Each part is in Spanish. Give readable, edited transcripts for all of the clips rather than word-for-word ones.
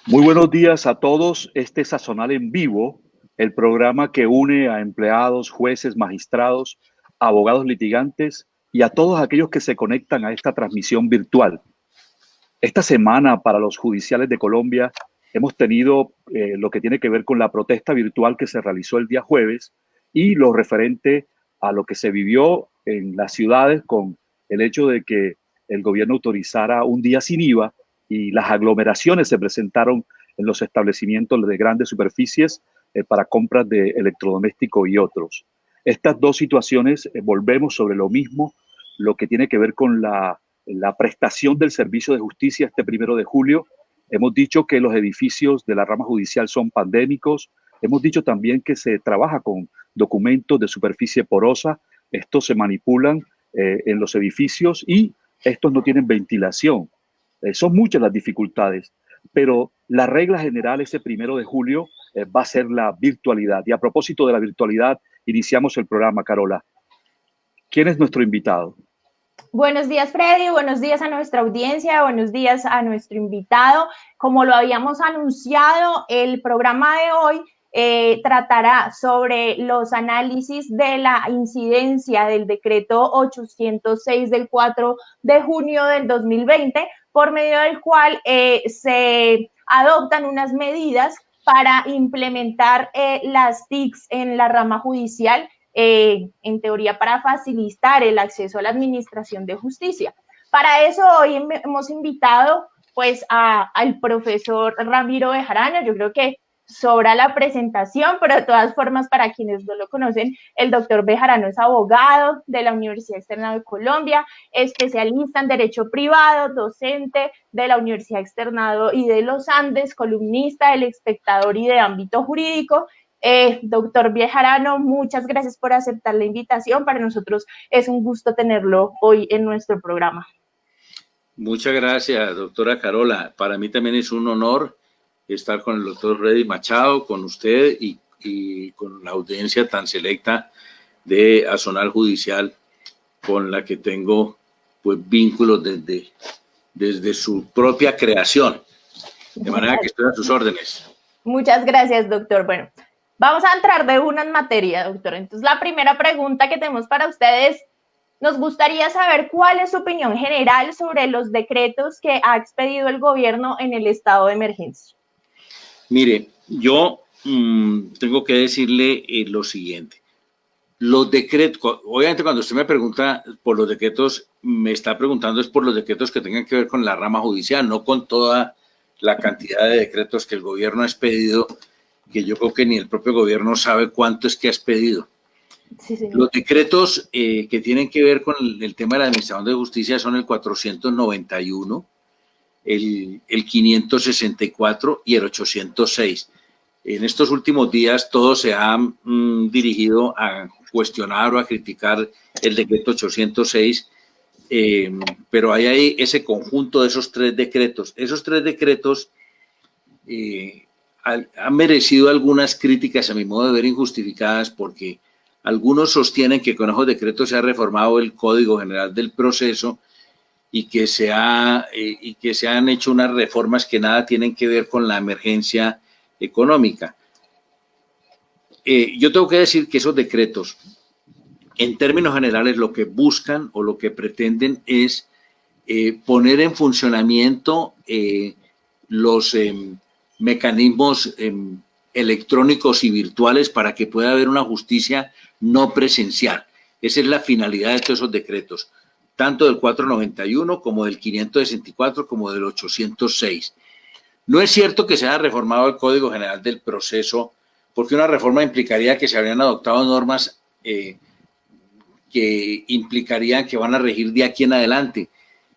Muy buenos días a todos. Este es Sazonal en Vivo, el programa que une a empleados, jueces, magistrados, abogados litigantes y a todos aquellos que se conectan a esta transmisión virtual. Esta semana para los judiciales de Colombia hemos tenido lo que tiene que ver con la protesta virtual que se realizó el día jueves y lo referente a lo que se vivió en las ciudades con el hecho de que el gobierno autorizara un día sin IVA y las aglomeraciones se presentaron en los establecimientos de grandes superficies para compras de electrodomésticos y otros. Estas dos situaciones, volvemos sobre lo mismo, lo que tiene que ver con la prestación del servicio de justicia este 1 de julio. Hemos dicho que los edificios de la rama judicial son pandémicos. Hemos dicho también que se trabaja con documentos de superficie porosa. Estos se manipulan en los edificios y estos no tienen ventilación. Son muchas las dificultades, pero la regla general ese 1 de julio va a ser la virtualidad. Y a propósito de la virtualidad, iniciamos el programa, Carola. ¿Quién es nuestro invitado? Buenos días, Freddy. Buenos días a nuestra audiencia. Buenos días a nuestro invitado. Como lo habíamos anunciado, el programa de hoy tratará sobre los análisis de la incidencia del decreto 806 del 4 de junio del 2020, por medio del cual se adoptan unas medidas para implementar las TICs en la rama judicial, en teoría para facilitar el acceso a la administración de justicia. Para eso hoy hemos invitado pues al profesor Ramiro Bejarano. Yo creo que sobra la presentación, pero de todas formas, para quienes no lo conocen, el doctor Bejarano es abogado de la Universidad Externado de Colombia, especialista en Derecho Privado, docente de la Universidad Externado y de los Andes, columnista del Espectador y de ámbito jurídico. Doctor Bejarano, muchas gracias por aceptar la invitación. Para nosotros es un gusto tenerlo hoy en nuestro programa. Muchas gracias, doctora Carola. Para mí también es un honor estar con el doctor Freddy Machado, con usted y con la audiencia tan selecta de Sazonal Judicial, con la que tengo pues vínculos desde su propia creación. De manera que estoy a sus órdenes. Muchas gracias, doctor. Bueno, vamos a entrar de una en materia, doctor. Entonces, la primera pregunta que tenemos para ustedes, nos gustaría saber cuál es su opinión general sobre los decretos que ha expedido el gobierno en el estado de emergencia. Mire, yo tengo que decirle lo siguiente. Los decretos, obviamente cuando usted me pregunta por los decretos, me está preguntando es por los decretos que tengan que ver con la rama judicial, no con toda la cantidad de decretos que el gobierno ha expedido, que yo creo que ni el propio gobierno sabe cuánto es que ha expedido. Sí, sí. Los decretos que tienen que ver con el tema de la administración de justicia son el 491, el 564 y el 806. En estos últimos días todos se han dirigido a cuestionar o a criticar el decreto 806, pero hay ahí ese conjunto de esos tres decretos. Esos tres decretos han merecido algunas críticas, a mi modo de ver, injustificadas, porque algunos sostienen que con esos decretos se ha reformado el Código General del Proceso y que se han hecho unas reformas que nada tienen que ver con la emergencia económica. Yo tengo que decir que esos decretos, en términos generales, lo que buscan o lo que pretenden es poner en funcionamiento los mecanismos electrónicos y virtuales para que pueda haber una justicia no presencial. Esa es la finalidad de todos esos decretos, tanto del 491 como del 564 como del 806. No es cierto que se haya reformado el Código General del Proceso, porque una reforma implicaría que se habrían adoptado normas que implicarían que van a regir de aquí en adelante.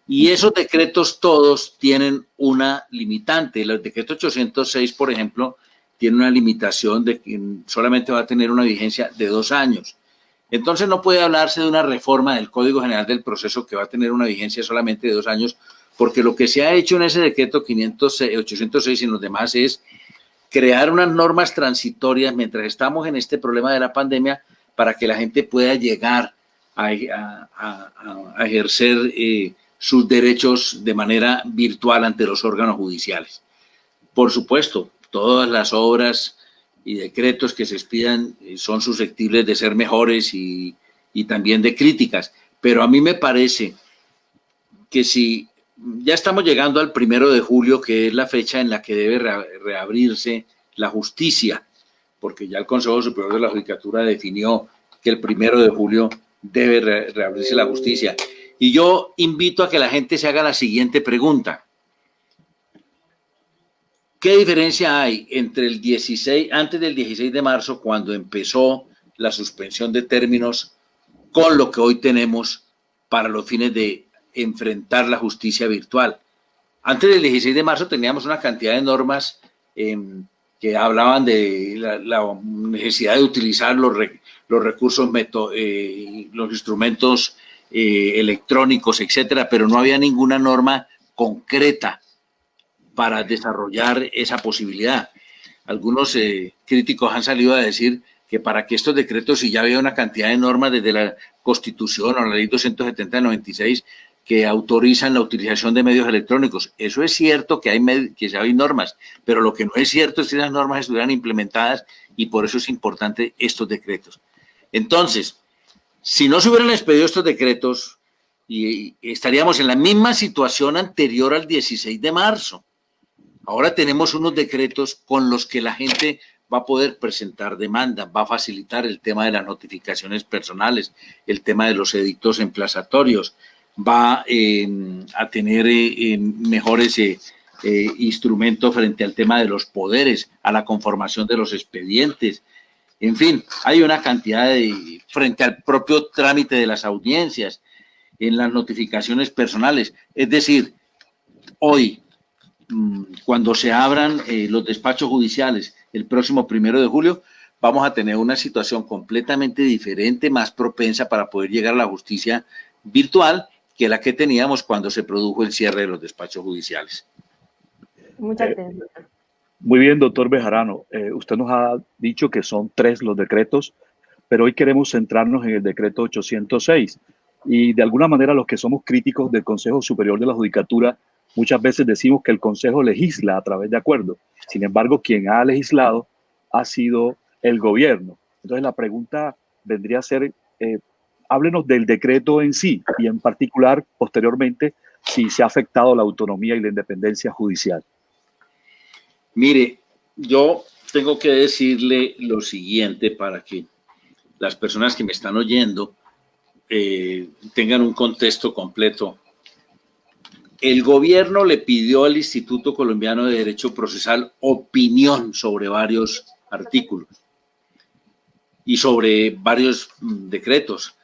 Y esos decretos todos tienen una limitante. El decreto 806, por ejemplo, tiene una limitación de que solamente va a tener una vigencia de 2 años. Entonces no puede hablarse de una reforma del Código General del Proceso que va a tener una vigencia solamente de 2 años, porque lo que se ha hecho en ese decreto 806 y en los demás es crear unas normas transitorias mientras estamos en este problema de la pandemia para que la gente pueda llegar a ejercer sus derechos de manera virtual ante los órganos judiciales. Por supuesto, todas las obras y decretos que se expidan son susceptibles de ser mejores y también de críticas, pero a mí me parece que si ya estamos llegando al 1 de julio, que es la fecha en la que debe reabrirse la justicia, porque ya el Consejo Superior de la Judicatura definió que el 1 de julio debe reabrirse la justicia. Y yo invito a que la gente se haga la siguiente pregunta. ¿Qué diferencia hay entre el 16, antes del 16 de marzo, cuando empezó la suspensión de términos, con lo que hoy tenemos para los fines de enfrentar la justicia virtual? Antes del 16 de marzo teníamos una cantidad de normas que hablaban de la necesidad de utilizar los recursos, los instrumentos electrónicos, etcétera, pero no había ninguna norma concreta para desarrollar esa posibilidad. Algunos críticos han salido a decir que para que estos decretos, si ya había una cantidad de normas desde la Constitución o la Ley 270 de 96 que autorizan la utilización de medios electrónicos. Eso es cierto que hay normas, pero lo que no es cierto es que esas normas estuvieran implementadas y por eso es importante estos decretos. Entonces, si no se hubieran expedido estos decretos, estaríamos en la misma situación anterior al 16 de marzo. Ahora tenemos unos decretos con los que la gente va a poder presentar demanda, va a facilitar el tema de las notificaciones personales, el tema de los edictos emplazatorios, va a tener mejores instrumentos frente al tema de los poderes, a la conformación de los expedientes. En fin, hay una cantidad frente al propio trámite de las audiencias, en las notificaciones personales. Es decir, hoy, cuando se abran los despachos judiciales el próximo 1 de julio, vamos a tener una situación completamente diferente, más propensa para poder llegar a la justicia virtual que la que teníamos cuando se produjo el cierre de los despachos judiciales. Muchas gracias. Muy bien, doctor Bejarano. Usted nos ha dicho que son 3 los decretos, pero hoy queremos centrarnos en el decreto 806. Y de alguna manera los que somos críticos del Consejo Superior de la Judicatura muchas veces decimos que el Consejo legisla a través de acuerdos. Sin embargo, quien ha legislado ha sido el gobierno. Entonces la pregunta vendría a ser, háblenos del decreto en sí y en particular, posteriormente, si se ha afectado la autonomía y la independencia judicial. Mire, yo tengo que decirle lo siguiente para que las personas que me están oyendo tengan un contexto completo. El gobierno le pidió al Instituto Colombiano de Derecho Procesal opinión sobre varios artículos y sobre varios decretos.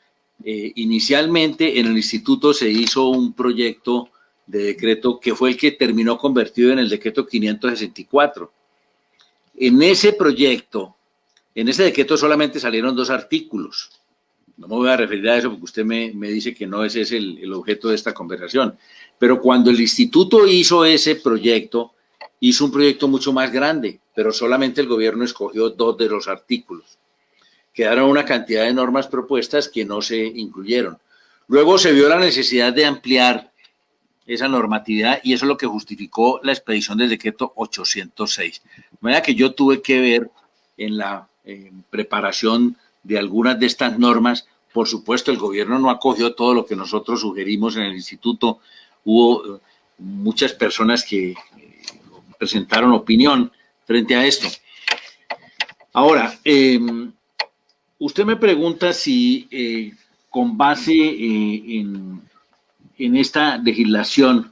Inicialmente en el instituto se hizo un proyecto de decreto que fue el que terminó convertido en el decreto 564. En ese proyecto, en ese decreto solamente salieron 2 artículos. No me voy a referir a eso porque usted me dice que no ese es el objeto de esta conversación. Pero cuando el instituto hizo ese proyecto, hizo un proyecto mucho más grande, pero solamente el gobierno escogió 2 de los artículos. Quedaron una cantidad de normas propuestas que no se incluyeron. Luego se vio la necesidad de ampliar esa normatividad y eso es lo que justificó la expedición del decreto 806. De manera que yo tuve que ver en la preparación de algunas de estas normas. Por supuesto, el gobierno no acogió todo lo que nosotros sugerimos en el instituto. Hubo muchas personas que presentaron opinión frente a esto. Ahora, usted me pregunta si con base en esta legislación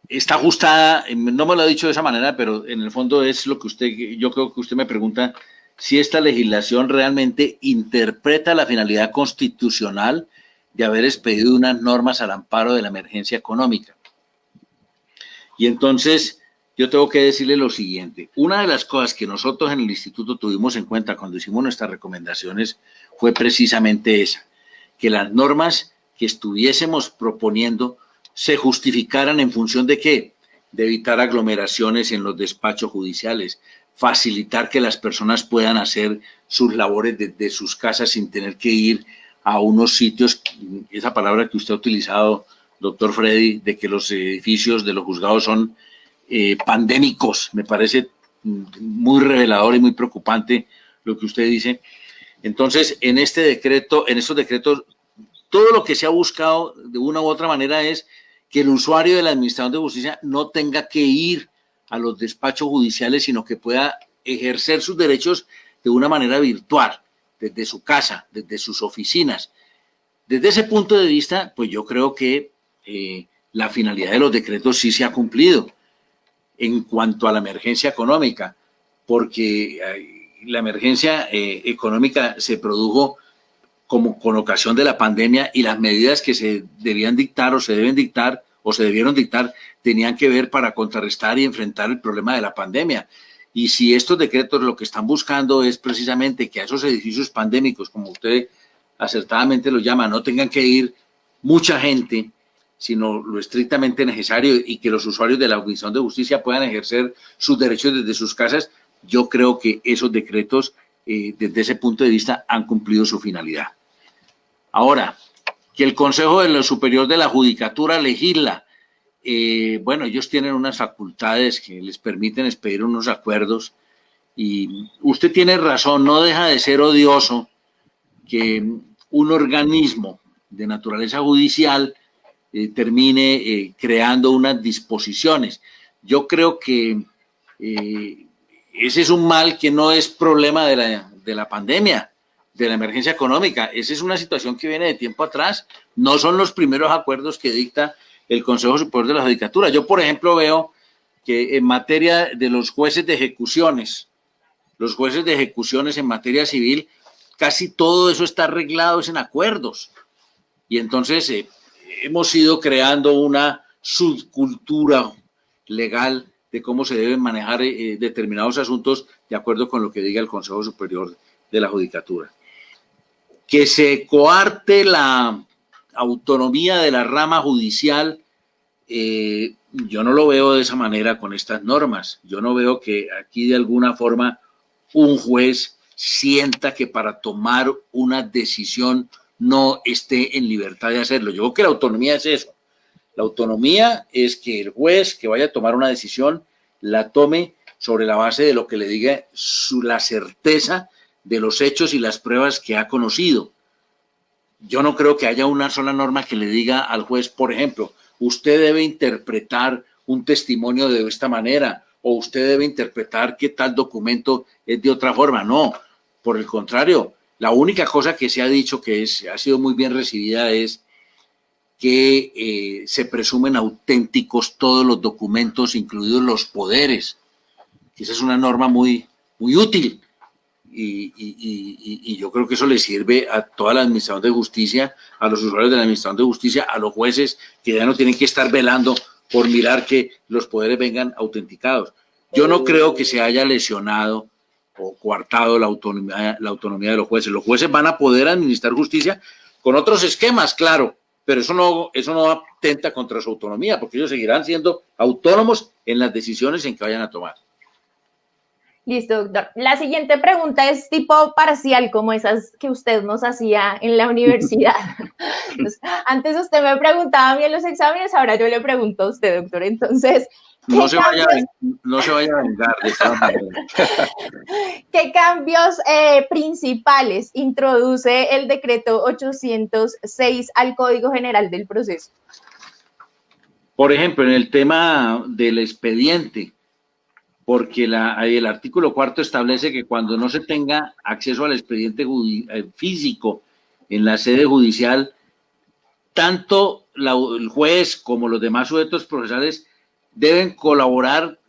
está ajustada, no me lo ha dicho de esa manera, pero en el fondo es lo que yo creo que usted me pregunta, si esta legislación realmente interpreta la finalidad constitucional de haber expedido unas normas al amparo de la emergencia económica. Y entonces yo tengo que decirle lo siguiente. Una de las cosas que nosotros en el instituto tuvimos en cuenta cuando hicimos nuestras recomendaciones fue precisamente esa, que las normas que estuviésemos proponiendo se justificaran en función de ¿qué? De evitar aglomeraciones en los despachos judiciales, facilitar que las personas puedan hacer sus labores desde sus casas sin tener que ir a unos sitios, esa palabra que usted ha utilizado, doctor Freddy, de que los edificios de los juzgados son pandémicos. Me parece muy revelador y muy preocupante lo que usted dice. Entonces, en estos decretos, todo lo que se ha buscado de una u otra manera es que el usuario de la Administración de Justicia no tenga que ir a los despachos judiciales, sino que pueda ejercer sus derechos de una manera virtual, desde su casa, desde sus oficinas. Desde ese punto de vista, pues yo creo que la finalidad de los decretos sí se ha cumplido en cuanto a la emergencia económica, porque la emergencia económica se produjo con ocasión de la pandemia, y las medidas que se debían dictar o se deben dictar o se debieron dictar tenían que ver para contrarrestar y enfrentar el problema de la pandemia. Y si estos decretos lo que están buscando es precisamente que a esos edificios pandémicos, como usted acertadamente los llama, no tengan que ir mucha gente, sino lo estrictamente necesario, y que los usuarios de la Administración de Justicia puedan ejercer sus derechos desde sus casas, yo creo que esos decretos, desde ese punto de vista, han cumplido su finalidad. Ahora, que el Consejo Superior de la Judicatura legisla, bueno, ellos tienen unas facultades que les permiten expedir unos acuerdos, y usted tiene razón, no deja de ser odioso que un organismo de naturaleza judicial termine creando unas disposiciones. Yo creo que ese es un mal que no es problema de la pandemia, de la emergencia económica. Esa es una situación que viene de tiempo atrás. No son los primeros acuerdos que dicta el Consejo Superior de la Judicatura. Yo, por ejemplo, veo que en materia de los jueces de ejecuciones en materia civil, casi todo eso está arreglado en acuerdos. Y entonces hemos ido creando una subcultura legal de cómo se deben manejar determinados asuntos de acuerdo con lo que diga el Consejo Superior de la Judicatura. Que se coarte la autonomía de la rama judicial, yo no lo veo de esa manera con estas normas. Yo no veo que aquí de alguna forma un juez sienta que para tomar una decisión no esté en libertad de hacerlo. Yo creo que la autonomía es eso. La autonomía es que el juez que vaya a tomar una decisión la tome sobre la base de lo que le diga la certeza de los hechos y las pruebas que ha conocido. Yo no creo que haya una sola norma que le diga al juez, por ejemplo, usted debe interpretar un testimonio de esta manera, o usted debe interpretar que tal documento es de otra forma. No, por el contrario, la única cosa que se ha dicho que ha sido muy bien recibida es que se presumen auténticos todos los documentos, incluidos los poderes. Esa es una norma muy, muy útil, y yo creo que eso le sirve a toda la Administración de Justicia, a los usuarios de la Administración de Justicia, a los jueces, que ya no tienen que estar velando por mirar que los poderes vengan autenticados. Yo no creo que se haya lesionado o coartado la autonomía de los jueces. Los jueces van a poder administrar justicia con otros esquemas, claro, pero eso no atenta contra su autonomía, porque ellos seguirán siendo autónomos en las decisiones en que vayan a tomar. Listo, doctor. La siguiente pregunta es tipo parcial, como esas que usted nos hacía en la universidad. Entonces, antes usted me preguntaba a mí en los exámenes, ahora yo le pregunto a usted, doctor. Entonces, no se vaya a vengar de esta manera. ¿Qué cambios principales introduce el decreto 806 al Código General del Proceso? Por ejemplo, en el tema del expediente, porque el artículo 4 establece que cuando no se tenga acceso al expediente físico en la sede judicial, tanto el juez como los demás sujetos procesales deben colaborar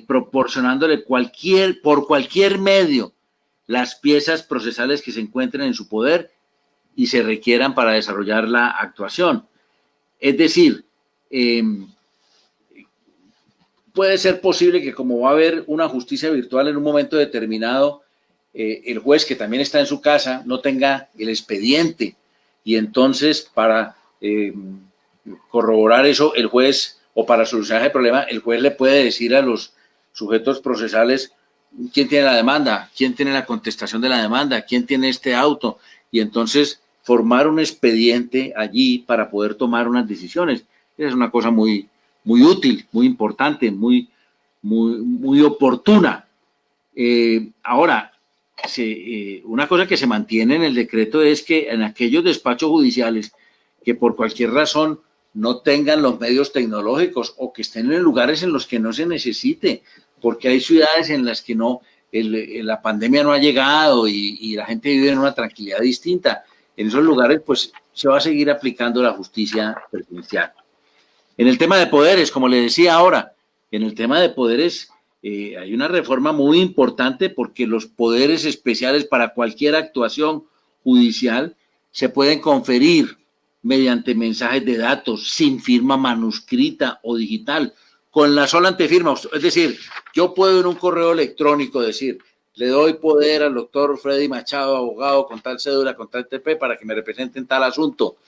proporcionándole por cualquier medio las piezas procesales que se encuentren en su poder y se requieran para desarrollar la actuación. Es decir, puede ser posible que, como va a haber una justicia virtual en un momento determinado, el juez, que también está en su casa, no tenga el expediente, y entonces para corroborar eso, el juez, o para solucionar el problema, el juez le puede decir a los sujetos procesales quién tiene la demanda, quién tiene la contestación de la demanda, quién tiene este auto, y entonces formar un expediente allí para poder tomar unas decisiones. Es una cosa muy, muy útil, muy importante, muy oportuna. Ahora, una cosa que se mantiene en el decreto es que en aquellos despachos judiciales que por cualquier razón no tengan los medios tecnológicos o que estén en lugares en los que no se necesite, porque hay ciudades en las que la pandemia no ha llegado y la gente vive en una tranquilidad distinta. En esos lugares, pues, se va a seguir aplicando la justicia presencial. En el tema de poderes, como le decía ahora, en el tema de poderes hay una reforma muy importante porque los poderes especiales para cualquier actuación judicial se pueden conferir mediante mensajes de datos, sin firma manuscrita o digital, con la sola antefirma. Es decir, yo puedo en un correo electrónico decir, le doy poder al doctor Freddy Machado, abogado, con tal cédula, con tal TP, para que me represente en tal asunto.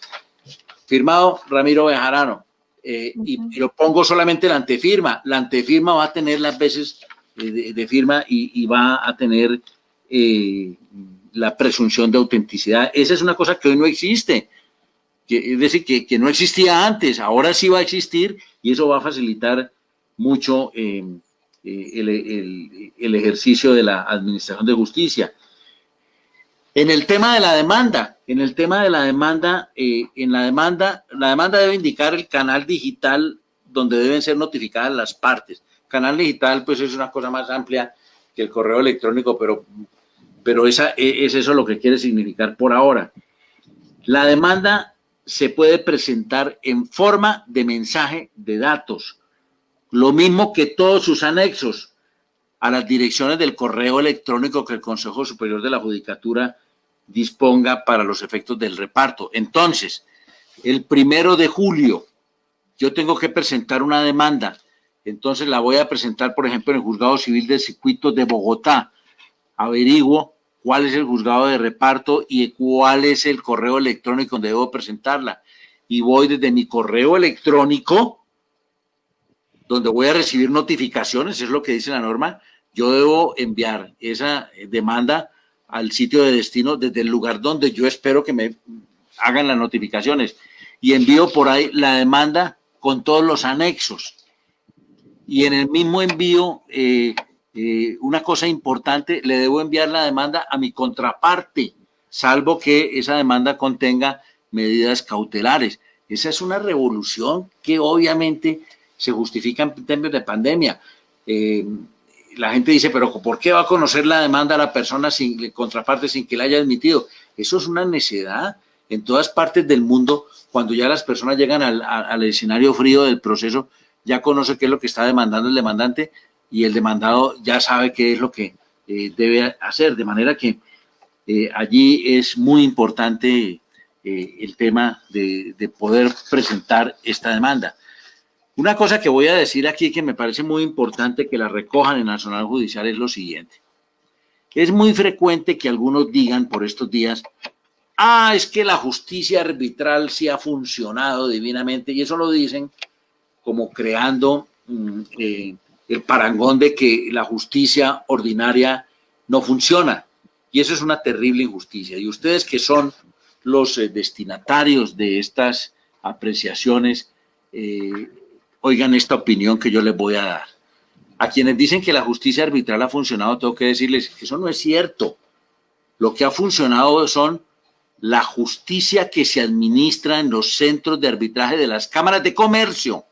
Firmado Ramiro Bejarano. Y lo pongo solamente la antefirma. La antefirma va a tener las veces de firma y va a tener la presunción de autenticidad. Esa es una cosa que hoy no existe. Es decir, que no existía antes, ahora sí va a existir y eso va a facilitar mucho el ejercicio de la administración de justicia. En el tema de la demanda, la demanda debe indicar el canal digital donde deben ser notificadas las partes. Canal digital, pues, es una cosa más amplia que el correo electrónico, pero es eso lo que quiere significar por ahora. La demanda se puede presentar en forma de mensaje de datos, lo mismo que todos sus anexos a las direcciones del correo electrónico que el Consejo Superior de la Judicatura disponga para los efectos del reparto. Entonces, el 1 de julio yo tengo que presentar una demanda, entonces la voy a presentar, por ejemplo, en el Juzgado Civil del Circuito de Bogotá. Averiguo cuál es el juzgado de reparto y cuál es el correo electrónico donde debo presentarla. Y voy desde mi correo electrónico, donde voy a recibir notificaciones, es lo que dice la norma, yo debo enviar esa demanda al sitio de destino desde el lugar donde yo espero que me hagan las notificaciones. Y envío por ahí la demanda con todos los anexos. Y en el mismo envío, una cosa importante, le debo enviar la demanda a mi contraparte, salvo que esa demanda contenga medidas cautelares. Esa es una revolución que obviamente se justifica en términos de pandemia. La gente dice, pero ¿por qué va a conocer la demanda a la persona sin contraparte sin que la haya admitido? Eso es una necedad. En todas partes del mundo, cuando ya las personas llegan al escenario frío del proceso, ya conoce qué es lo que está demandando el demandante y el demandado ya sabe qué es lo que debe hacer. De manera que allí es muy importante el tema de poder presentar esta demanda. Una cosa que voy a decir aquí que me parece muy importante que la recojan en el Nacional Judicial es lo siguiente. Es muy frecuente que algunos digan por estos días, es que la justicia arbitral sí ha funcionado divinamente, y eso lo dicen como creando el parangón de que la justicia ordinaria no funciona. Y eso es una terrible injusticia. Y ustedes que son los destinatarios de estas apreciaciones, oigan esta opinión que yo les voy a dar. A quienes dicen que la justicia arbitral ha funcionado, tengo que decirles que eso no es cierto. Lo que ha funcionado son la justicia que se administra en los centros de arbitraje de las cámaras de comercio,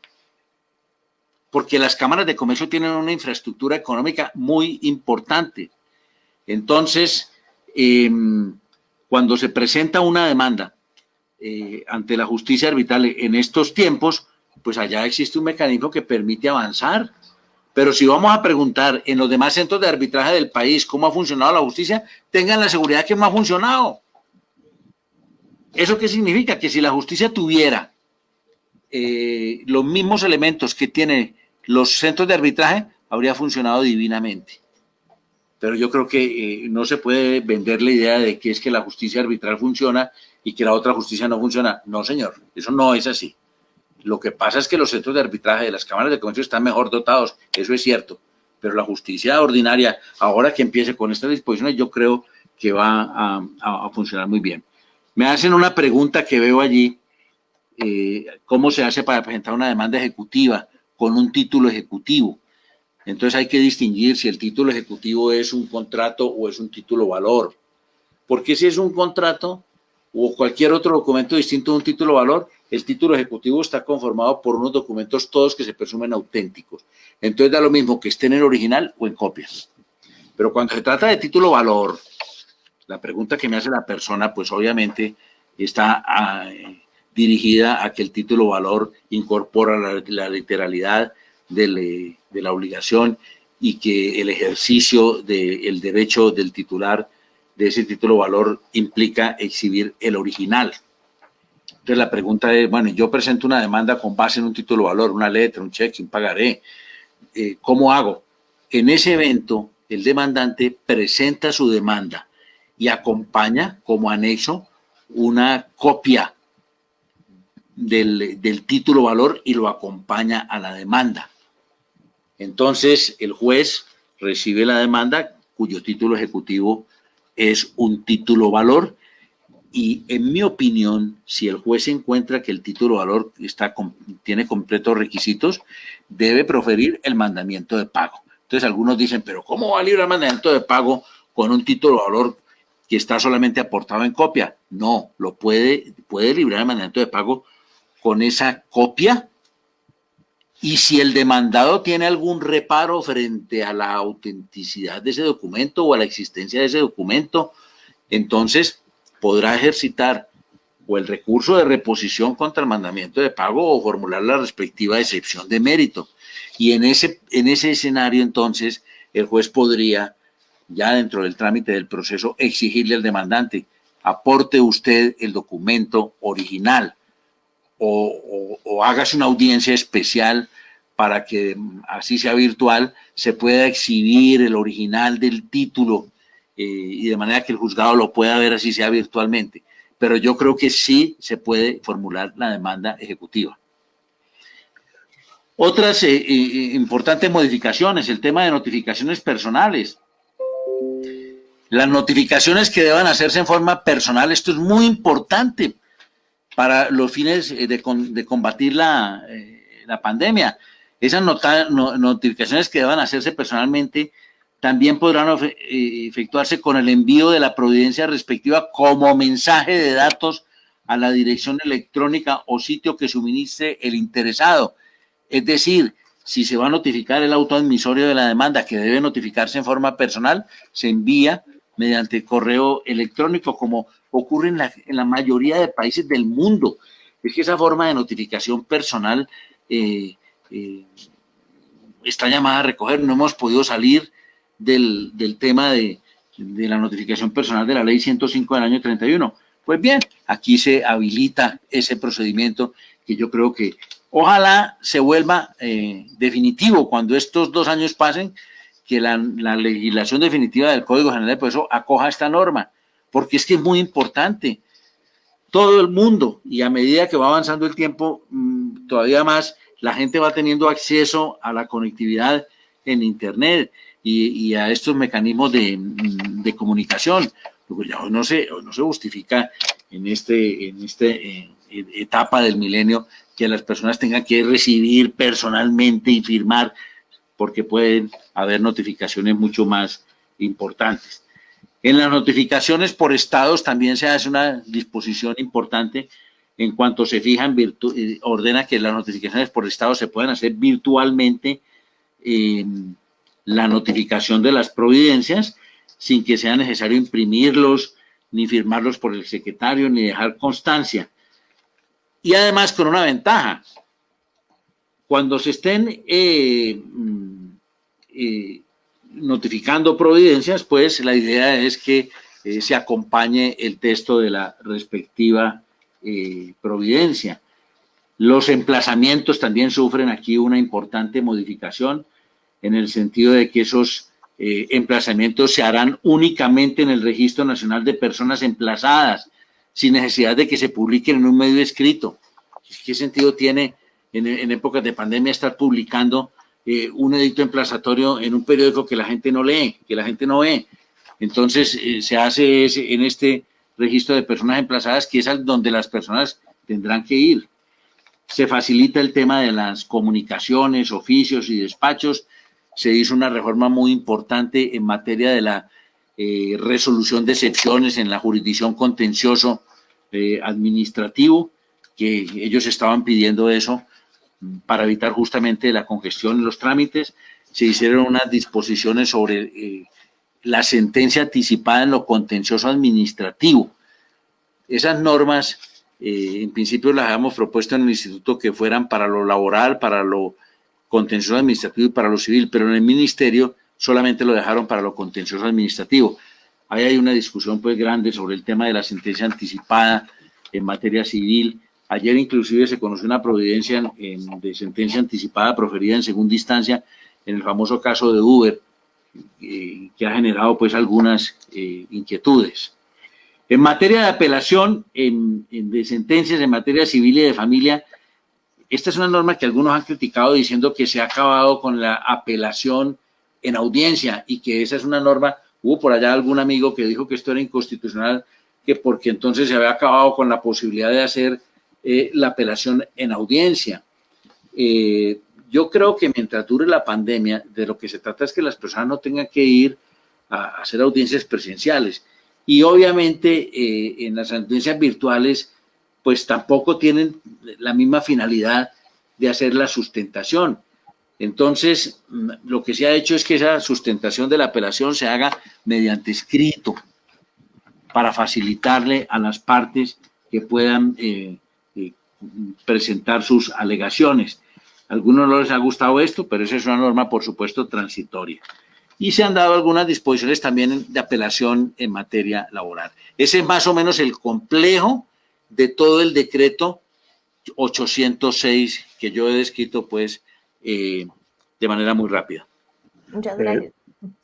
porque las cámaras de comercio tienen una infraestructura económica muy importante. Entonces, cuando se presenta una demanda ante la justicia arbitral en estos tiempos, pues allá existe un mecanismo que permite avanzar. Pero si vamos a preguntar en los demás centros de arbitraje del país cómo ha funcionado la justicia, tengan la seguridad que no ha funcionado. ¿Eso qué significa? Que si la justicia tuviera los mismos elementos que tienen los centros de arbitraje, habría funcionado divinamente. Pero yo creo que no se puede vender la idea de que es que la justicia arbitral funciona y que la otra justicia no funciona. No, señor, eso no es así. Lo que pasa es que los centros de arbitraje de las cámaras de comercio están mejor dotados, eso es cierto, pero la justicia ordinaria, ahora que empiece con estas disposiciones, yo creo que va a funcionar muy bien. Me hacen una pregunta que veo allí, cómo se hace para presentar una demanda ejecutiva con un título ejecutivo. Entonces hay que distinguir si el título ejecutivo es un contrato o es un título valor. Porque si es un contrato o cualquier otro documento distinto de un título valor, el título ejecutivo está conformado por unos documentos todos que se presumen auténticos. Entonces da lo mismo que estén en original o en copias. Pero cuando se trata de título valor, la pregunta que me hace la persona, pues obviamente está dirigida a que el título valor incorpora la literalidad de la obligación y que el ejercicio del derecho del titular de ese título valor implica exhibir el original. Entonces la pregunta es, bueno, yo presento una demanda con base en un título valor, una letra, un cheque, un pagaré. ¿Cómo hago? En ese evento, el demandante presenta su demanda y acompaña como anexo una copia del título valor y lo acompaña a la demanda. Entonces, el juez recibe la demanda cuyo título ejecutivo es un título valor y, en mi opinión, si el juez encuentra que el título valor tiene completos requisitos, debe proferir el mandamiento de pago. Entonces, algunos dicen, pero ¿cómo va a librar el mandamiento de pago con un título valor que está solamente aportado en copia? No, puede librar el mandamiento de pago con esa copia. Y si el demandado tiene algún reparo frente a la autenticidad de ese documento o a la existencia de ese documento, entonces podrá ejercitar o el recurso de reposición contra el mandamiento de pago o formular la respectiva excepción de mérito. Y en ese escenario, entonces, el juez podría, ya dentro del trámite del proceso, exigirle al demandante, aporte usted el documento original, o hágase una audiencia especial para que, así sea virtual, se pueda exhibir el original del título y de manera que el juzgado lo pueda ver así sea virtualmente. Pero yo creo que sí se puede formular la demanda ejecutiva. Otras importantes modificaciones, el tema de notificaciones personales. Las notificaciones que deban hacerse en forma personal, esto es muy importante para los fines de combatir la pandemia. Esas notificaciones que deban hacerse personalmente también podrán efectuarse con el envío de la providencia respectiva como mensaje de datos a la dirección electrónica o sitio que suministre el interesado. Es decir, si se va a notificar el auto admisorio de la demanda, que debe notificarse en forma personal, se envía mediante correo electrónico, como ocurre en la mayoría de países del mundo. Es que esa forma de notificación personal está llamada a recoger. No hemos podido salir del tema de la notificación personal de la ley 105 del año 31. Pues bien, aquí se habilita ese procedimiento que yo creo que ojalá se vuelva definitivo cuando estos 2 años pasen, que la legislación definitiva del Código General de Proceso acoja esta norma, porque es que es muy importante. Todo el mundo, y a medida que va avanzando el tiempo, todavía más, la gente va teniendo acceso a la conectividad en Internet y a estos mecanismos de comunicación. Ya no se justifica en esta etapa del milenio que las personas tengan que recibir personalmente y firmar, porque pueden haber notificaciones mucho más importantes. En las notificaciones por estados también se hace una disposición importante en cuanto se fija ordena que las notificaciones por estado se puedan hacer virtualmente, la notificación de las providencias sin que sea necesario imprimirlos ni firmarlos por el secretario ni dejar constancia. Y además con una ventaja, cuando se estén notificando providencias, pues la idea es que se acompañe el texto de la respectiva providencia. Los emplazamientos también sufren aquí una importante modificación en el sentido de que esos emplazamientos se harán únicamente en el Registro Nacional de Personas Emplazadas, sin necesidad de que se publiquen en un medio escrito. ¿Qué sentido tiene en épocas de pandemia estar publicando un edicto emplazatorio en un periódico que la gente no lee, que la gente no ve? Entonces se hace en este registro de personas emplazadas, que es donde las personas tendrán que ir. se facilita el tema de las comunicaciones, oficios y despachos, se hizo una reforma muy importante en materia de la resolución de excepciones en la jurisdicción contencioso administrativo, que ellos estaban pidiendo eso para evitar justamente la congestión en los trámites. Se hicieron unas disposiciones sobre la sentencia anticipada en lo contencioso administrativo. Esas normas, en principio las habíamos propuesto en el instituto que fueran para lo laboral, para lo contencioso administrativo y para lo civil, pero en el ministerio solamente lo dejaron para lo contencioso administrativo. Ahí hay una discusión pues grande sobre el tema de la sentencia anticipada en materia civil. Ayer inclusive se conoció una providencia de sentencia anticipada proferida en segunda instancia en el famoso caso de Uber, que ha generado pues algunas inquietudes. En materia de apelación de sentencias en materia civil y de familia, esta es una norma que algunos han criticado diciendo que se ha acabado con la apelación en audiencia y que esa es una norma. Hubo por allá algún amigo que dijo que esto era inconstitucional, que porque entonces se había acabado con la posibilidad de hacer la apelación en audiencia. Yo creo que mientras dure la pandemia, de lo que se trata es que las personas no tengan que ir a hacer audiencias presenciales. Y obviamente en las audiencias virtuales, pues tampoco tienen la misma finalidad de hacer la sustentación. Entonces, lo que se ha hecho es que esa sustentación de la apelación se haga mediante escrito para facilitarle a las partes que puedan presentar sus alegaciones. A algunos no les ha gustado esto, pero esa es una norma, por supuesto, transitoria. Y se han dado algunas disposiciones también de apelación en materia laboral. Ese es más o menos el complejo de todo el decreto 806 que yo he descrito, pues, de manera muy rápida. Muchas gracias.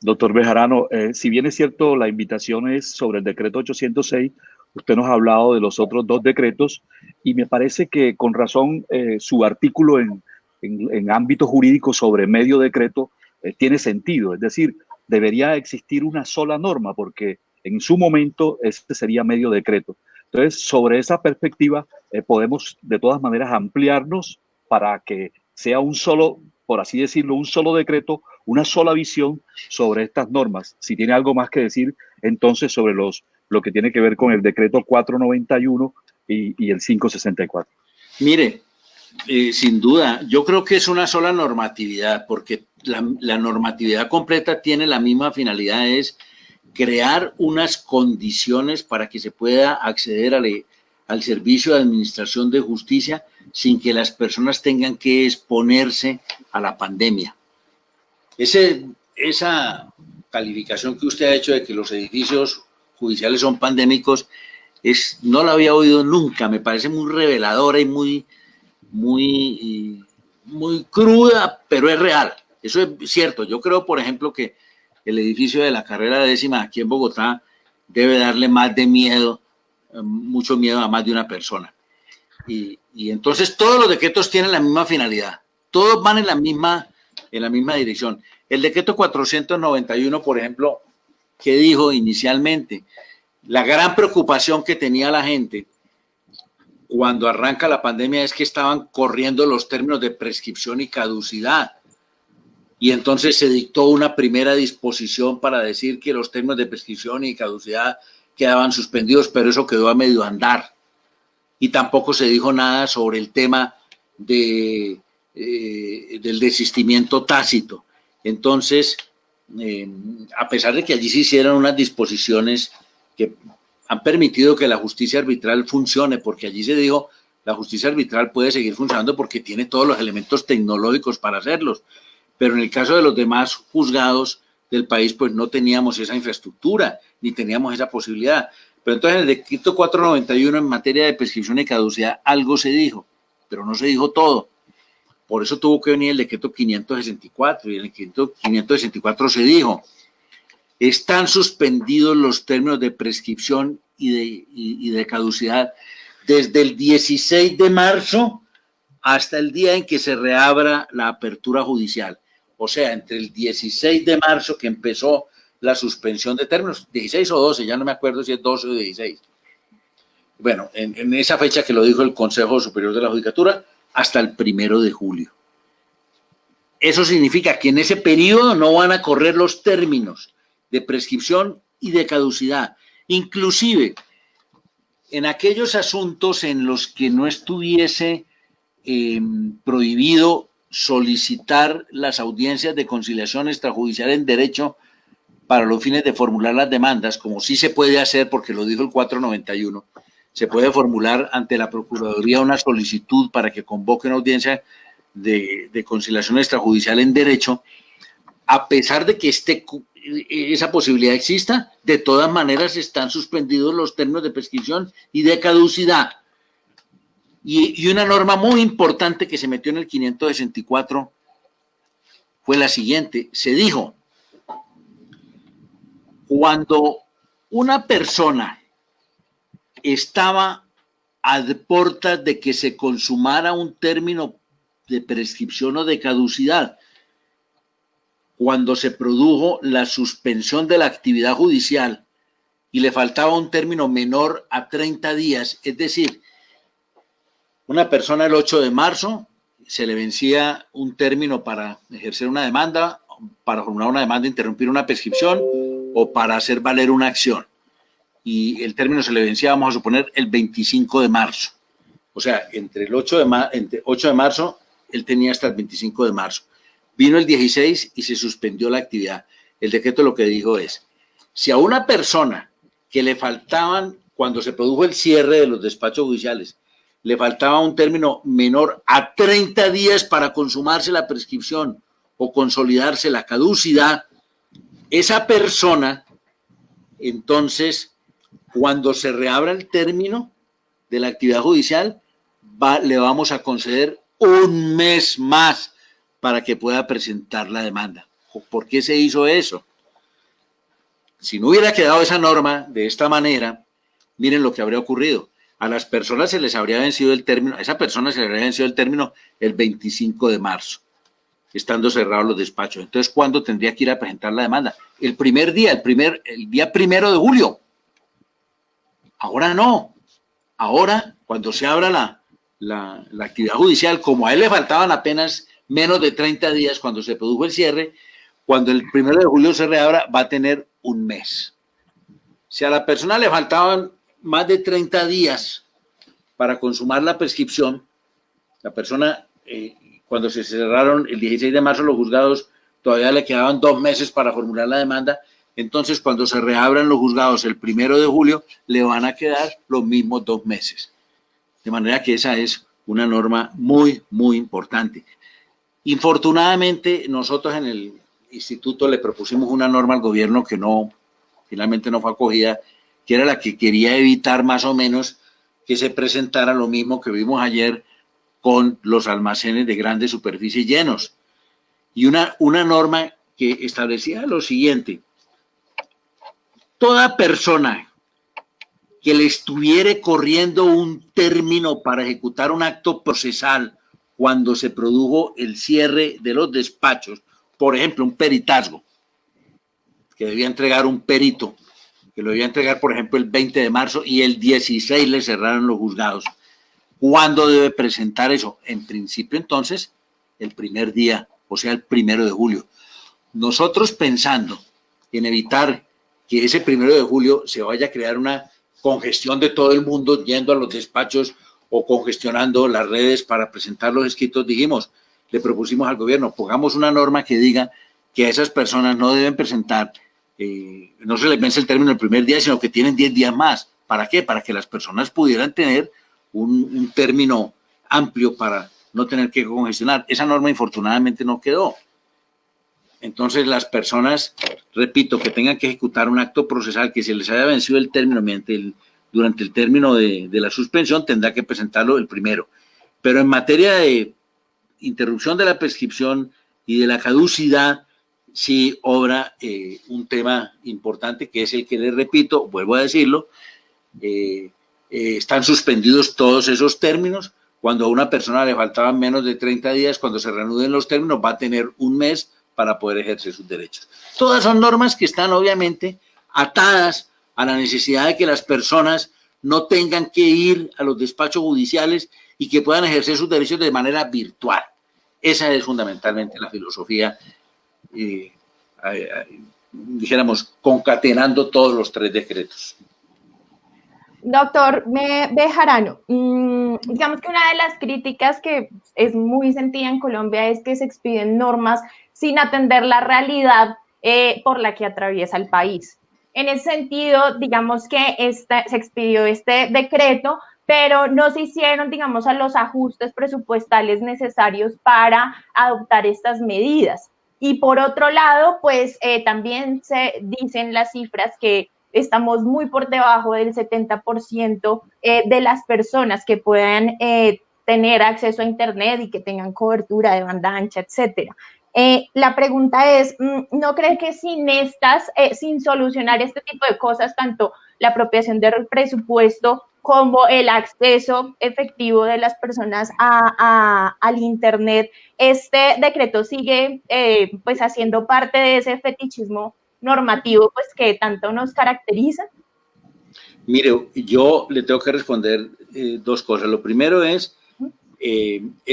Doctor Bejarano, si bien es cierto, la invitación es sobre el decreto 806, usted nos ha hablado de los otros dos decretos y me parece que con razón su artículo en ámbito jurídico sobre medio decreto tiene sentido. Es decir, debería existir una sola norma porque en su momento este sería medio decreto. Entonces, sobre esa perspectiva podemos de todas maneras ampliarnos para que sea un solo, por así decirlo, un solo decreto, una sola visión sobre estas normas. Si tiene algo más que decir, entonces sobre lo que tiene que ver con el decreto 491 y el 564. Mire, sin duda, yo creo que es una sola normatividad, porque la normatividad completa tiene la misma finalidad, es crear unas condiciones para que se pueda acceder al servicio de administración de justicia sin que las personas tengan que exponerse a la pandemia. Esa calificación que usted ha hecho de que los edificios judiciales son pandémicos, no la había oído nunca, me parece muy reveladora y muy cruda, pero es real. Eso es cierto. Yo creo, por ejemplo, que el edificio de la carrera décima aquí en Bogotá debe darle más de miedo, mucho miedo a más de una persona. Y entonces todos los decretos tienen la misma finalidad. Todos van en la misma dirección. El decreto 491, por ejemplo, que dijo inicialmente, la gran preocupación que tenía la gente cuando arranca la pandemia es que estaban corriendo los términos de prescripción y caducidad. Y entonces se dictó una primera disposición para decir que los términos de prescripción y caducidad quedaban suspendidos, pero eso quedó a medio andar. Y tampoco se dijo nada sobre el tema del desistimiento tácito. Entonces, a pesar de que allí se hicieron unas disposiciones que han permitido que la justicia arbitral funcione, porque allí se dijo, la justicia arbitral puede seguir funcionando porque tiene todos los elementos tecnológicos para hacerlos. Pero en el caso de los demás juzgados del país, pues no teníamos esa infraestructura, ni teníamos esa posibilidad. Pero entonces en el decreto 491 en materia de prescripción y caducidad algo se dijo, pero no se dijo todo. Por eso tuvo que venir el decreto 564 y en el decreto 564 se dijo, están suspendidos los términos de prescripción y de caducidad desde el 16 de marzo hasta el día en que se reabra la apertura judicial. O sea, entre el 16 de marzo que empezó la suspensión de términos, 16 o 12, ya no me acuerdo si es 12 o 16. Bueno, en esa fecha que lo dijo el Consejo Superior de la Judicatura, hasta el 1 de julio. Eso significa que en ese periodo no van a correr los términos de prescripción y de caducidad. Inclusive, en aquellos asuntos en los que no estuviese prohibido solicitar las audiencias de conciliación extrajudicial en derecho para los fines de formular las demandas, como sí se puede hacer, porque lo dijo el 491, se puede formular ante la Procuraduría una solicitud para que convoque una audiencia de conciliación extrajudicial en derecho. A pesar de que esa posibilidad exista, de todas maneras están suspendidos los términos de prescripción y de caducidad. Y una norma muy importante que se metió en el 564 fue la siguiente. Se dijo, cuando una persona estaba a puertas de que se consumara un término de prescripción o de caducidad, cuando se produjo la suspensión de la actividad judicial y le faltaba un término menor a 30 días, es decir, una persona el 8 de marzo se le vencía un término para ejercer una demanda, para formular una demanda, interrumpir una prescripción o para hacer valer una acción. Y el término se le vencía, vamos a suponer, el 25 de marzo. O sea, entre el 8 de marzo, él tenía hasta el 25 de marzo. Vino el 16 y se suspendió la actividad. El decreto lo que dijo es, si a una persona que le faltaban, cuando se produjo el cierre de los despachos judiciales, le faltaba un término menor a 30 días para consumarse la prescripción o consolidarse la caducidad, esa persona, entonces, cuando se reabra el término de la actividad judicial, le vamos a conceder un mes más para que pueda presentar la demanda. ¿Por qué se hizo eso? Si no hubiera quedado esa norma de esta manera, miren lo que habría ocurrido. A las personas se les habría vencido el término, a esa persona se le habría vencido el término el 25 de marzo, estando cerrados los despachos. Entonces, ¿cuándo tendría que ir a presentar la demanda? El primer día, el día 1 de julio. Ahora no. Ahora, cuando se abra la actividad judicial, como a él le faltaban apenas menos de 30 días cuando se produjo el cierre, cuando el 1 de julio se reabra, va a tener un mes. Si a la persona le faltaban más de 30 días para consumar la prescripción, la persona, cuando se cerraron el 16 de marzo los juzgados, todavía le quedaban 2 meses para formular la demanda. Entonces, cuando se reabran los juzgados el 1 de julio, le van a quedar los mismos 2 meses. De manera que esa es una norma muy, muy importante. Infortunadamente, nosotros en el instituto le propusimos una norma al gobierno que finalmente no fue acogida, que era la que quería evitar más o menos que se presentara lo mismo que vimos ayer con los almacenes de grandes superficies llenos. Y una norma que establecía lo siguiente: toda persona que le estuviere corriendo un término para ejecutar un acto procesal cuando se produjo el cierre de los despachos, por ejemplo, un peritazgo, que debía entregar un perito, que lo debía entregar, por ejemplo, el 20 de marzo y el 16 le cerraron los juzgados. ¿Cuándo debe presentar eso? En principio, entonces, el primer día, o sea, el 1 de julio. Nosotros pensando en evitar que ese 1 de julio se vaya a crear una congestión de todo el mundo yendo a los despachos o congestionando las redes para presentar los escritos, le propusimos al gobierno, pongamos una norma que diga que a esas personas no deben presentar, no se les vence el término el primer día, sino que tienen 10 días más. ¿Para qué? Para que las personas pudieran tener un término amplio para no tener que congestionar. Esa norma infortunadamente no quedó. Entonces las personas, repito, que tengan que ejecutar un acto procesal que se les haya vencido el término durante el término de la suspensión, tendrá que presentarlo el primero. Pero en materia de interrupción de la prescripción y de la caducidad, sí obra un tema importante, que es el que les repito, vuelvo a decirlo, están suspendidos todos esos términos. Cuando a una persona le faltaban menos de 30 días, cuando se reanuden los términos, va a tener un mes para poder ejercer sus derechos. Todas son normas que están obviamente atadas a la necesidad de que las personas no tengan que ir a los despachos judiciales y que puedan ejercer sus derechos de manera virtual. Esa es fundamentalmente la filosofía, dijéramos, concatenando todos los 3 decretos. Doctor Bejarano, digamos que una de las críticas que es muy sentida en Colombia es que se expiden normas sin atender la realidad por la que atraviesa el país. En ese sentido, digamos que se expidió este decreto, pero no se hicieron, digamos, a los ajustes presupuestales necesarios para adoptar estas medidas. Y por otro lado, pues también se dicen las cifras que estamos muy por debajo del 70% de las personas que puedan tener acceso a Internet y que tengan cobertura de banda ancha, etcétera. La pregunta es, ¿no cree que sin solucionar este tipo de cosas, tanto la apropiación del presupuesto como el acceso efectivo de las personas al Internet, este decreto sigue pues haciendo parte de ese fetichismo normativo pues que tanto nos caracteriza? Mire, yo le tengo que responder 2 cosas. Lo primero es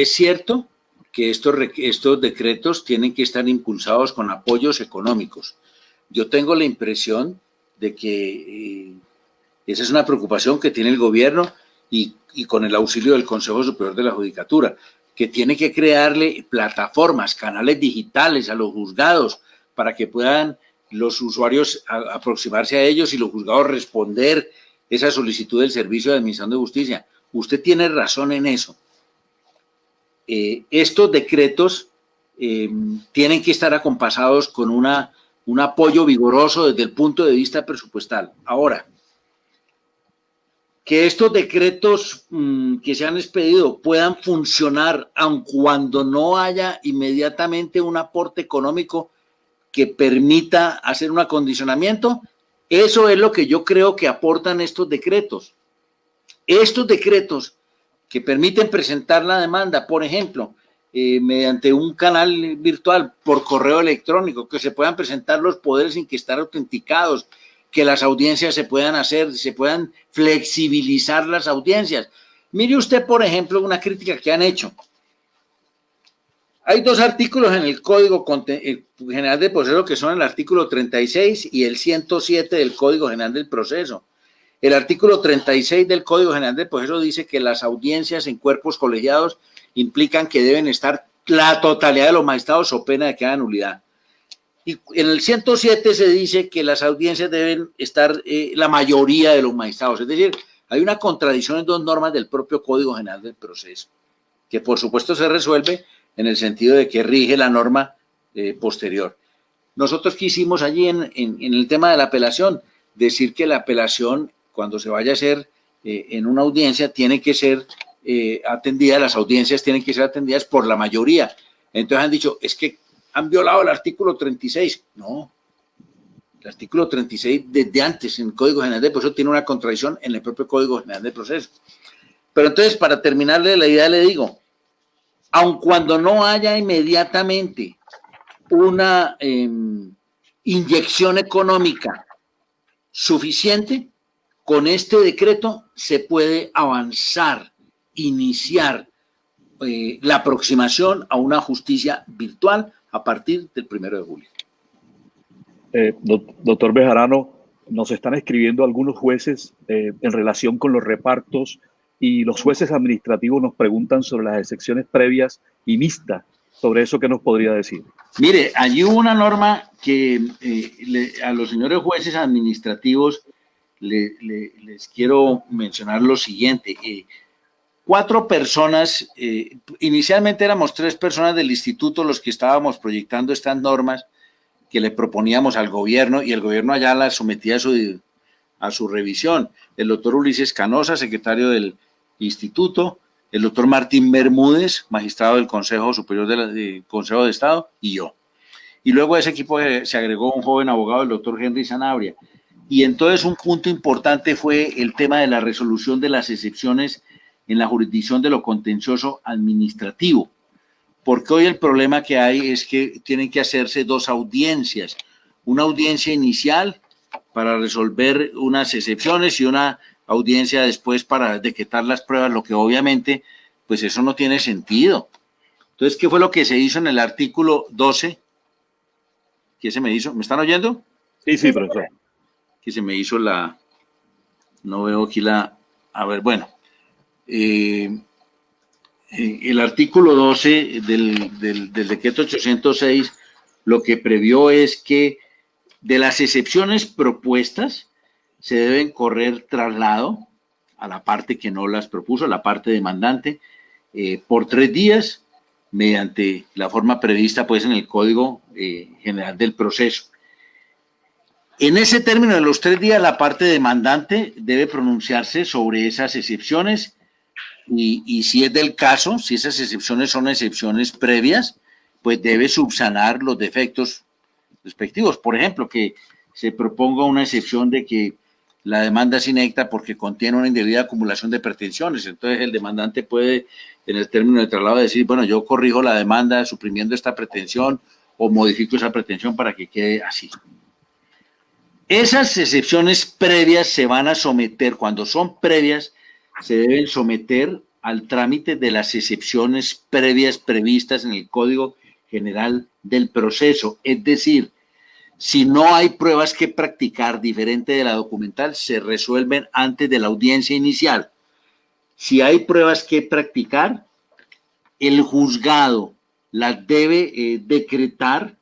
cierto que estos decretos tienen que estar impulsados con apoyos económicos. Yo tengo la impresión de que esa es una preocupación que tiene el gobierno y con el auxilio del Consejo Superior de la Judicatura, que tiene que crearle plataformas, canales digitales a los juzgados para que puedan los usuarios aproximarse a ellos y los juzgados responder esa solicitud del Servicio de Administración de Justicia. Usted tiene razón en eso. Estos decretos tienen que estar acompasados con un apoyo vigoroso desde el punto de vista presupuestal. Ahora, que estos decretos que se han expedido puedan funcionar aun cuando no haya inmediatamente un aporte económico que permita hacer un acondicionamiento, eso es lo que yo creo que aportan estos decretos. Estos decretos que permiten presentar la demanda, por ejemplo, mediante un canal virtual por correo electrónico, que se puedan presentar los poderes sin que estar autenticados, que las audiencias se puedan flexibilizar las audiencias. Mire usted, por ejemplo, una crítica que han hecho. Hay 2 artículos en el Código General del Proceso que son el artículo 36 y el 107 del Código General del Proceso. El artículo 36 del Código General del Proceso dice que las audiencias en cuerpos colegiados implican que deben estar la totalidad de los magistrados o pena de que haya nulidad. Y en el 107 se dice que las audiencias deben estar la mayoría de los magistrados. Es decir, hay una contradicción en 2 normas del propio Código General del Proceso, que por supuesto se resuelve en el sentido de que rige la norma posterior. Nosotros quisimos allí en el tema de la apelación decir que la apelación, cuando se vaya a hacer en una audiencia, tiene que ser atendida, las audiencias tienen que ser atendidas por la mayoría. Entonces han dicho, es que han violado el artículo 36. No, el artículo 36 desde antes en el Código General del Proceso tiene una contradicción en el propio Código General del Proceso. Pero entonces, para terminarle la idea, le digo, aun cuando no haya inmediatamente una inyección económica suficiente, con este decreto se puede avanzar, iniciar la aproximación a una justicia virtual a partir del 1 de julio. Doctor Bejarano, nos están escribiendo algunos jueces en relación con los repartos y los jueces administrativos nos preguntan sobre las excepciones previas y mixtas. Sobre eso, ¿qué nos podría decir? Mire, allí hubo una norma que a los señores jueces administrativos les quiero mencionar lo siguiente. 4 personas, inicialmente éramos 3 personas del instituto los que estábamos proyectando estas normas que le proponíamos al gobierno y el gobierno allá las sometía a su revisión. El doctor Ulises Canosa, secretario del instituto, el doctor Martín Bermúdez, magistrado del Consejo Superior del Consejo de Estado, y yo. Y luego a ese equipo se agregó un joven abogado, el doctor Henry Sanabria. Y entonces un punto importante fue el tema de la resolución de las excepciones en la jurisdicción de lo contencioso administrativo. Porque hoy el problema que hay es que tienen que hacerse 2 audiencias. Una audiencia inicial para resolver unas excepciones y una audiencia después para decretar las pruebas, lo que obviamente pues eso no tiene sentido. Entonces, ¿qué fue lo que se hizo en el artículo 12? ¿Qué se me hizo? ¿Me están oyendo? Sí, profesor. Que se me hizo la... No veo aquí la... A ver, bueno. El artículo 12 del decreto 806 lo que previó es que de las excepciones propuestas se deben correr traslado a la parte que no las propuso, la parte demandante, por 3 días mediante la forma prevista pues en el Código General del Proceso. En ese término de los 3 días, la parte demandante debe pronunciarse sobre esas excepciones y si es del caso, si esas excepciones son excepciones previas, pues debe subsanar los defectos respectivos. Por ejemplo, que se proponga una excepción de que la demanda es inecta porque contiene una indebida acumulación de pretensiones. Entonces, el demandante puede, en el término de traslado, decir, bueno, yo corrijo la demanda suprimiendo esta pretensión o modifico esa pretensión para que quede así. Esas excepciones previas se van a someter, cuando son previas, se deben someter al trámite de las excepciones previas previstas en el Código General del Proceso. Es decir, si no hay pruebas que practicar diferente de la documental, se resuelven antes de la audiencia inicial. Si hay pruebas que practicar, el juzgado las debe decretar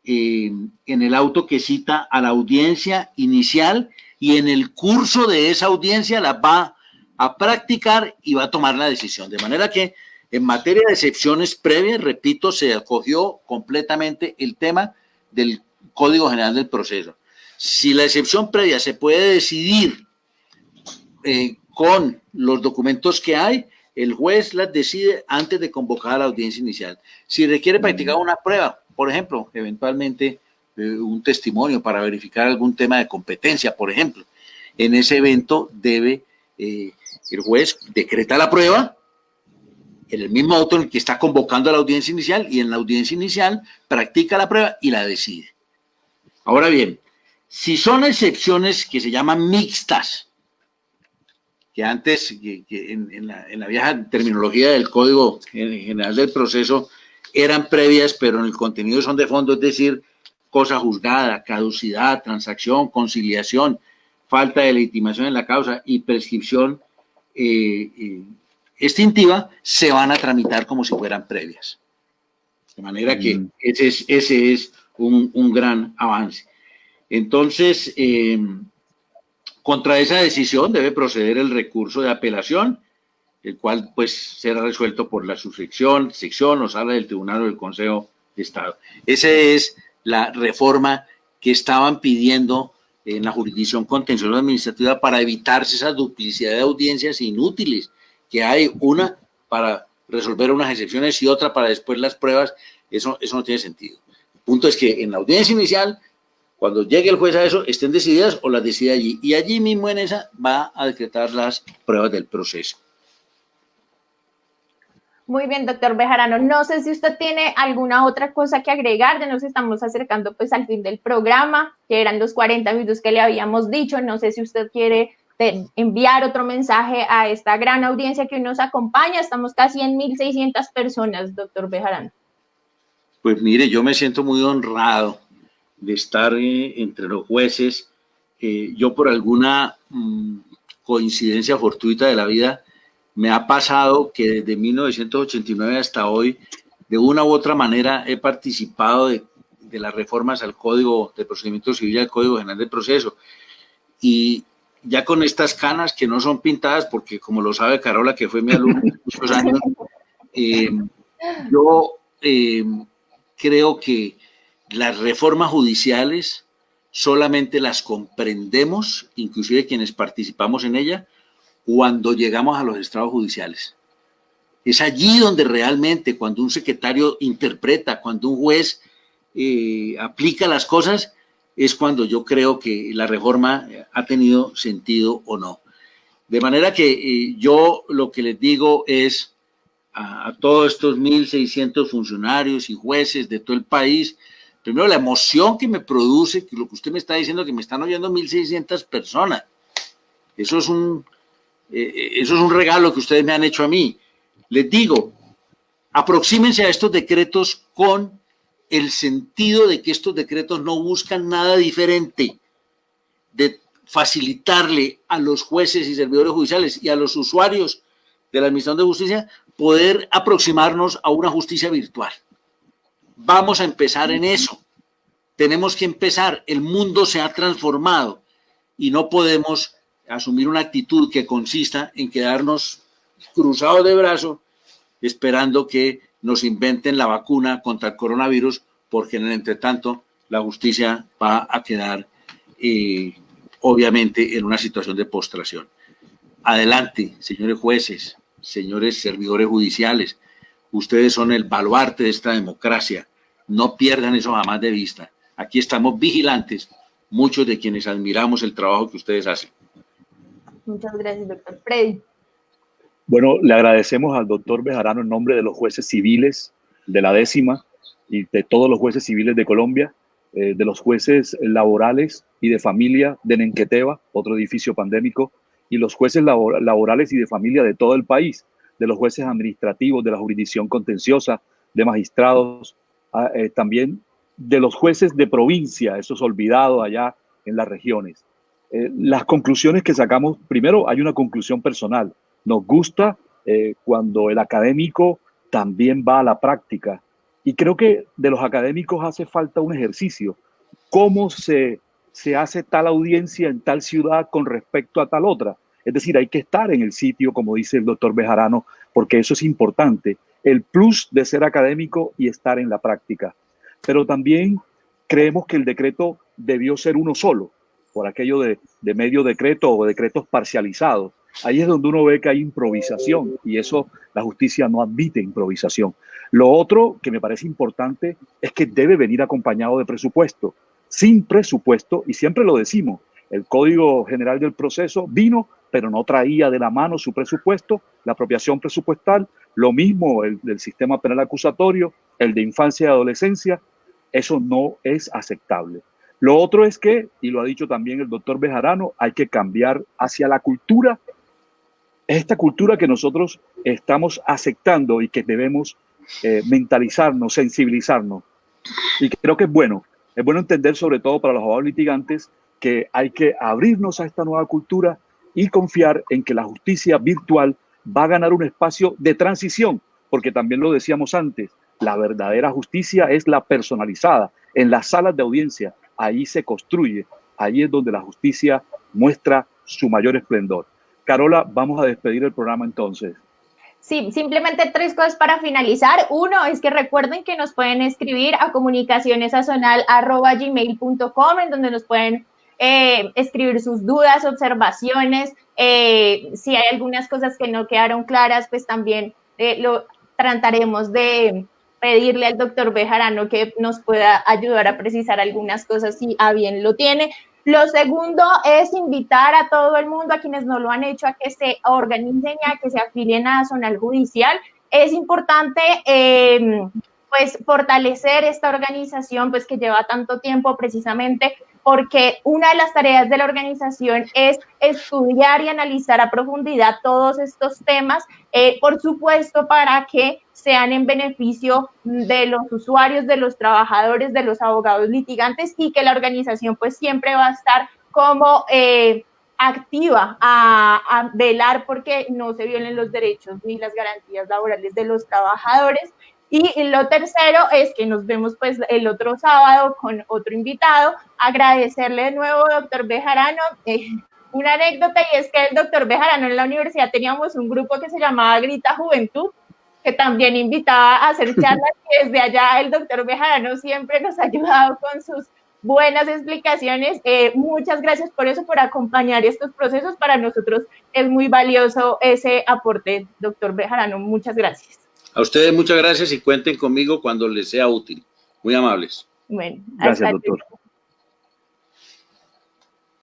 en el auto que cita a la audiencia inicial y en el curso de esa audiencia las va a practicar y va a tomar la decisión. De manera que en materia de excepciones previas, repito, se acogió completamente el tema del Código General del Proceso. Si la excepción previa se puede decidir con los documentos que hay, el juez las decide antes de convocar a la audiencia inicial. Si requiere practicar una prueba, por ejemplo, eventualmente un testimonio para verificar algún tema de competencia, por ejemplo, en ese evento debe el juez decreta la prueba en el mismo auto en el que está convocando a la audiencia inicial y en la audiencia inicial practica la prueba y la decide. Ahora bien, si son excepciones que se llaman mixtas, que antes, en la vieja terminología del Código General del Proceso, eran previas, pero en el contenido son de fondo, es decir, cosa juzgada, caducidad, transacción, conciliación, falta de legitimación en la causa y prescripción extintiva, se van a tramitar como si fueran previas. De manera que ese es un gran avance. Entonces, contra esa decisión debe proceder el recurso de apelación, el cual pues será resuelto por la subsección, sección o sala del Tribunal o del Consejo de Estado. Esa es la reforma que estaban pidiendo en la jurisdicción contenciosa administrativa para evitarse esa duplicidad de audiencias inútiles, que hay una para resolver unas excepciones y otra para después las pruebas. Eso no tiene sentido. El punto es que en la audiencia inicial, cuando llegue el juez a eso, estén decididas o las decide allí. Y allí mismo en esa va a decretar las pruebas del proceso. Muy bien, doctor Bejarano. No sé si usted tiene alguna otra cosa que agregar. Ya nos estamos acercando pues al fin del programa, que eran los 40 minutos que le habíamos dicho. No sé si usted quiere enviar otro mensaje a esta gran audiencia que hoy nos acompaña. Estamos casi en 1.600 personas, doctor Bejarano. Pues mire, yo me siento muy honrado de estar entre los jueces. Yo por alguna coincidencia fortuita de la vida, me ha pasado que desde 1989 hasta hoy, de una u otra manera, he participado de las reformas al Código de Procedimiento Civil y al Código General del Proceso. Y ya con estas canas que no son pintadas, porque como lo sabe Carola, que fue mi alumna muchos años, yo creo que las reformas judiciales solamente las comprendemos, inclusive quienes participamos en ella, cuando llegamos a los estrados judiciales. Es allí donde realmente, cuando un secretario interpreta, cuando un juez aplica las cosas, es cuando yo creo que la reforma ha tenido sentido o no. De manera que yo lo que les digo es a todos estos 1.600 funcionarios y jueces de todo el país, primero la emoción que me produce, que lo que usted me está diciendo, que me están oyendo 1.600 personas. Eso es un regalo que ustedes me han hecho a mí. Les digo, aproxímense a estos decretos con el sentido de que estos decretos no buscan nada diferente de facilitarle a los jueces y servidores judiciales y a los usuarios de la Administración de Justicia poder aproximarnos a una justicia virtual. Vamos a empezar en eso. Tenemos que empezar. El mundo se ha transformado y no podemos asumir una actitud que consista en quedarnos cruzados de brazos esperando que nos inventen la vacuna contra el coronavirus, porque en el entretanto la justicia va a quedar obviamente en una situación de postración. Adelante, señores jueces, señores servidores judiciales, ustedes son el baluarte de esta democracia, no pierdan eso jamás de vista. Aquí estamos vigilantes, muchos de quienes admiramos el trabajo que ustedes hacen. Muchas gracias, doctor Freddy. Bueno, le agradecemos al doctor Bejarano en nombre de los jueces civiles de la 10ª y de todos los jueces civiles de Colombia, de los jueces laborales y de familia de Nenqueteva, otro edificio pandémico, y los jueces laborales y de familia de todo el país, de los jueces administrativos, de la jurisdicción contenciosa, de magistrados, también de los jueces de provincia, esos olvidados allá en las regiones. Las conclusiones que sacamos, primero hay una conclusión personal. Nos gusta cuando el académico también va a la práctica. Y creo que de los académicos hace falta un ejercicio. ¿Cómo se hace tal audiencia en tal ciudad con respecto a tal otra? Es decir, hay que estar en el sitio, como dice el doctor Bejarano, porque eso es importante. El plus de ser académico y estar en la práctica. Pero también creemos que el decreto debió ser uno solo, por aquello de medio decreto o decretos parcializados. Ahí es donde uno ve que hay improvisación y eso la justicia no admite improvisación. Lo otro que me parece importante es que debe venir acompañado de presupuesto. Sin presupuesto, y siempre lo decimos, el Código General del Proceso vino, pero no traía de la mano su presupuesto, la apropiación presupuestal, lo mismo el del sistema penal acusatorio, el de infancia y adolescencia, eso no es aceptable. Lo otro es que, y lo ha dicho también el doctor Bejarano, hay que cambiar hacia la cultura, esta cultura que nosotros estamos aceptando y que debemos mentalizarnos, sensibilizarnos. Y creo que es bueno entender, sobre todo para los abogados litigantes, que hay que abrirnos a esta nueva cultura y confiar en que la justicia virtual va a ganar un espacio de transición, porque también lo decíamos antes, la verdadera justicia es la personalizada, en las salas de audiencia, ahí se construye, ahí es donde la justicia muestra su mayor esplendor. Carola, vamos a despedir el programa entonces. Sí, simplemente 3 cosas para finalizar. Uno es que recuerden que nos pueden escribir a comunicacionesazonal@gmail.com, en donde nos pueden escribir sus dudas, observaciones. Si hay algunas cosas que no quedaron claras, pues también lo trataremos de pedirle al doctor Bejarano que nos pueda ayudar a precisar algunas cosas si a bien lo tiene. Lo segundo es invitar a todo el mundo, a quienes no lo han hecho, a que se organicen y a que se afilien a Zonal Judicial. Es importante pues fortalecer esta organización pues que lleva tanto tiempo, precisamente porque una de las tareas de la organización es estudiar y analizar a profundidad todos estos temas, por supuesto para que sean en beneficio de los usuarios, de los trabajadores, de los abogados litigantes, y que la organización pues siempre va a estar como activa a velar porque no se violen los derechos ni las garantías laborales de los trabajadores. Y lo tercero es que nos vemos pues el otro sábado con otro invitado. Agradecerle de nuevo, doctor Bejarano. Una anécdota, y es que el doctor Bejarano en la universidad teníamos un grupo que se llamaba Grita Juventud, que también invitaba a hacer charlas, y desde allá el doctor Bejarano siempre nos ha ayudado con sus buenas explicaciones. Muchas gracias por eso, por acompañar estos procesos. Para nosotros es muy valioso ese aporte, doctor Bejarano. Muchas gracias. A ustedes muchas gracias y cuenten conmigo cuando les sea útil. Muy amables. Bueno, gracias, doctor.